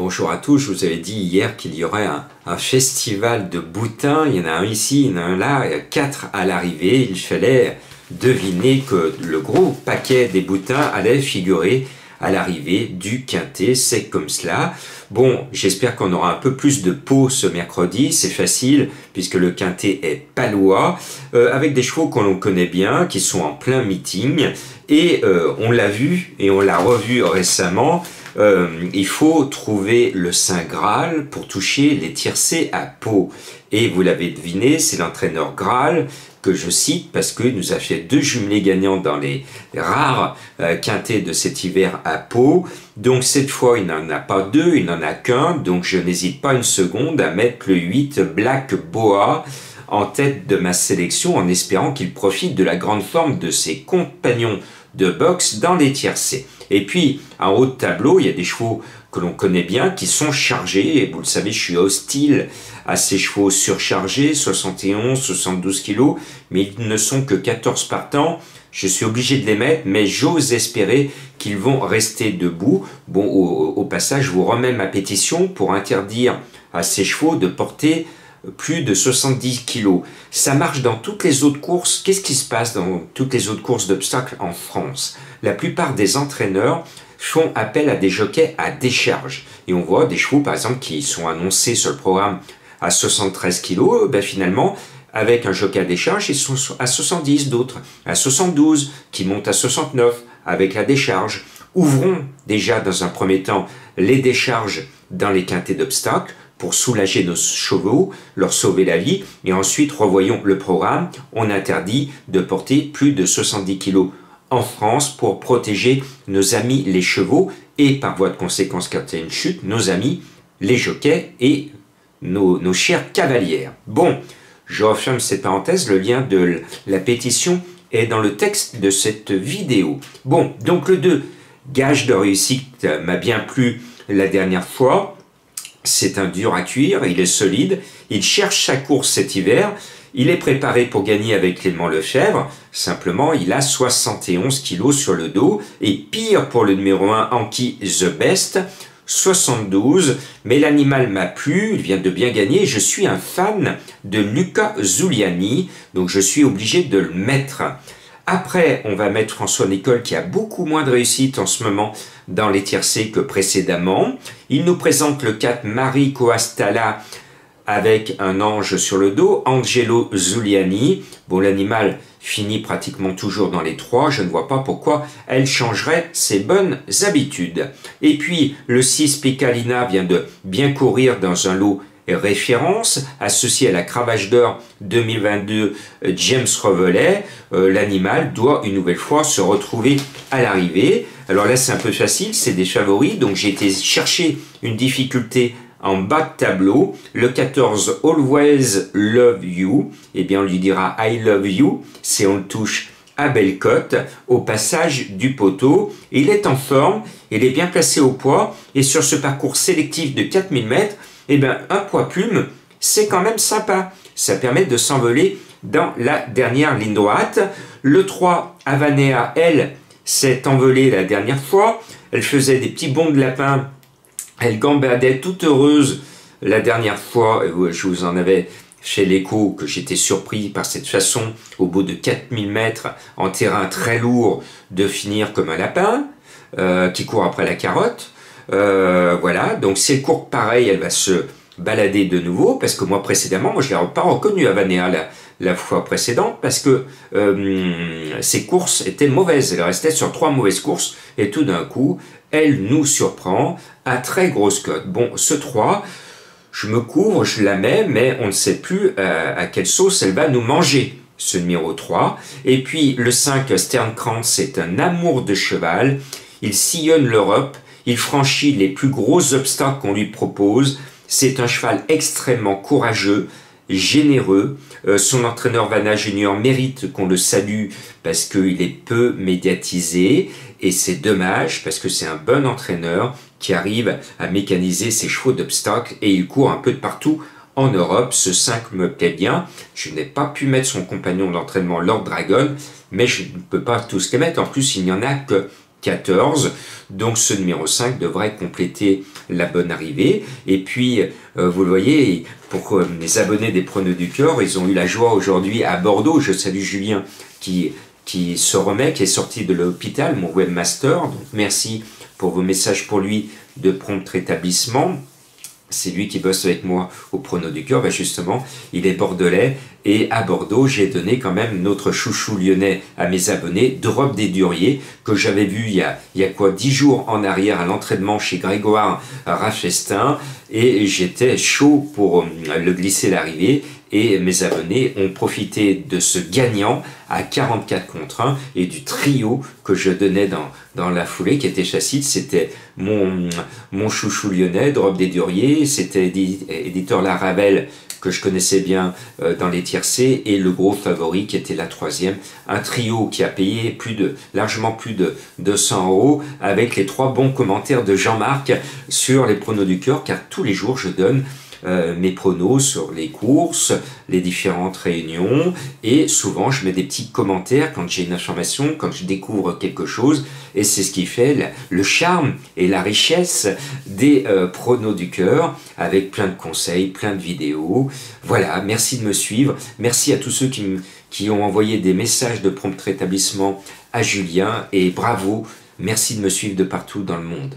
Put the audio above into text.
Bonjour à tous, je vous avais dit hier qu'il y aurait un festival de boutins, il y en a un ici, il y en a un là, il y a 4 à l'arrivée, il fallait deviner que le gros paquet des boutins allait figurer à l'arrivée du Quintet, c'est comme cela. Bon, j'espère qu'on aura un peu plus de peau ce mercredi, c'est facile puisque le Quintet est palois, avec des chevaux qu'on connaît bien, qui sont en plein meeting, et on l'a vu et on l'a revu récemment. Il faut trouver le Saint Graal pour toucher les tiercés à Pau. Et vous l'avez deviné, c'est l'entraîneur Graal que je cite parce qu'il nous a fait 2 jumelés gagnants dans les rares quintets de cet hiver à Pau. Donc cette fois, il n'en a pas 2, il n'en a qu'un. Donc je n'hésite pas une seconde à mettre le 8 Black Boa en tête de ma sélection en espérant qu'il profite de la grande forme de ses compagnons de boxe dans les tiercés. Et puis, en haut de tableau, il y a des chevaux que l'on connaît bien, qui sont chargés, et vous le savez, je suis hostile à ces chevaux surchargés, 71, 72 kilos, mais ils ne sont que 14 partants, je suis obligé de les mettre, mais j'ose espérer qu'ils vont rester debout. Bon, au passage, je vous remets ma pétition pour interdire à ces chevaux de porter plus de 70 kilos. Ça marche dans toutes les autres courses. Qu'est-ce qui se passe dans toutes les autres courses d'obstacles en France? La plupart des entraîneurs font appel à des jockeys à décharge. Et on voit des chevaux, par exemple, qui sont annoncés sur le programme à 73 kilos, ben finalement, avec un jockey à décharge, ils sont à 70, d'autres à 72, qui montent à 69 avec la décharge. Ouvrons déjà dans un premier temps les décharges dans les quintets d'obstacles pour soulager nos chevaux, leur sauver la vie, et ensuite revoyons le programme. On interdit de porter plus de 70 kg en France pour protéger nos amis les chevaux, et par voie de conséquence, quand il y a une chute, nos amis les jockeys et nos chères cavalières. Bon, je referme cette parenthèse, le lien de la pétition est dans le texte de cette vidéo. Bon, donc le 2, gage de réussite, m'a bien plu la dernière fois. C'est un dur à cuire, il est solide, il cherche sa course cet hiver, il est préparé pour gagner avec Clément Lefebvre, simplement il a 71 kilos sur le dos, et pire pour le numéro 1, Anki The Best, 72, mais l'animal m'a plu, il vient de bien gagner, je suis un fan de Luca Zuliani, donc je suis obligé de le mettre. Après, on va mettre François Nicole qui a beaucoup moins de réussite en ce moment dans les tiercés que précédemment. Il nous présente le 4 Marie Coastala avec un ange sur le dos, Angelo Zuliani. Bon, l'animal finit pratiquement toujours dans les 3, je ne vois pas pourquoi elle changerait ses bonnes habitudes. Et puis, le 6 Picalina vient de bien courir dans un lot référence, associé à la Cravache d'Or 2022 James Revelet. L'animal doit une nouvelle fois se retrouver à l'arrivée. Alors là c'est un peu facile, c'est des favoris, donc j'ai été chercher une difficulté en bas de tableau. Le 14 Always Love You, eh bien on lui dira I Love You, c'est on le touche à belle cote au passage du poteau. Il est en forme, il est bien placé au poids, et sur ce parcours sélectif de 4000 mètres, eh bien, un poids plume, c'est quand même sympa. Ça permet de s'envoler dans la dernière ligne droite. Le 3, Havanea, elle, s'est envolée la dernière fois. Elle faisait des petits bonds de lapin. Elle gambadait toute heureuse la dernière fois. Je vous en avais fait l'écho que j'étais surpris par cette façon, au bout de 4000 mètres, en terrain très lourd, de finir comme un lapin qui court après la carotte. Voilà, donc si elle court pareil, elle va se balader de nouveau, parce que moi précédemment, je ne l'ai pas reconnue Havanea la fois précédente, parce que ses courses étaient mauvaises, elle restait sur 3 mauvaises courses, et tout d'un coup, elle nous surprend à très grosse cote. Bon, ce 3, je me couvre, je la mets, mais on ne sait plus à quelle sauce elle va nous manger, ce numéro 3. Et puis le 5, Sternkrantz, c'est un amour de cheval, il sillonne l'Europe, il franchit les plus gros obstacles qu'on lui propose. C'est un cheval extrêmement courageux, généreux. Son entraîneur Vanna Junior mérite qu'on le salue parce qu'il est peu médiatisé. Et c'est dommage parce que c'est un bon entraîneur qui arrive à mécaniser ses chevaux d'obstacles et il court un peu de partout en Europe. Ce 5 me plaît bien. Je n'ai pas pu mettre son compagnon d'entraînement Lord Dragon, mais je ne peux pas tous les mettre. En plus, il n'y en a que 14, donc ce numéro 5 devrait compléter la bonne arrivée. Et puis, vous le voyez, pour les abonnés des Pronos du Cœur, ils ont eu la joie aujourd'hui à Bordeaux. Je salue Julien qui se remet, qui est sorti de l'hôpital, mon webmaster. Donc merci pour vos messages pour lui de prompt rétablissement. C'est lui qui bosse avec moi au Pronos du Cœur. Ben justement, il est bordelais. Et à Bordeaux, j'ai donné quand même notre chouchou lyonnais à mes abonnés, Drop des Duriers, que j'avais vu il y a quoi, 10 jours en arrière à l'entraînement chez Grégoire Rachestin. Et j'étais chaud pour le glisser l'arrivée. Et mes abonnés ont profité de ce gagnant à 44 contre 1 et du trio que je donnais dans la foulée qui était Chassid. C'était mon chouchou lyonnais, Drop des Duriers, c'était éditeur Laravel que je connaissais bien dans les tiercés, et le gros favori qui était la troisième. Un trio qui a payé largement plus de 200 € avec les 3 bons commentaires de Jean-Marc sur les Pronos du Cœur, car tous les jours je donne mes pronos sur les courses, les différentes réunions, et souvent je mets des petits commentaires quand j'ai une information, quand je découvre quelque chose, et c'est ce qui fait le charme et la richesse des Pronos du Cœur, avec plein de conseils, plein de vidéos. Voilà, merci de me suivre, merci à tous ceux qui ont envoyé des messages de prompt rétablissement à Julien, et bravo, merci de me suivre de partout dans le monde.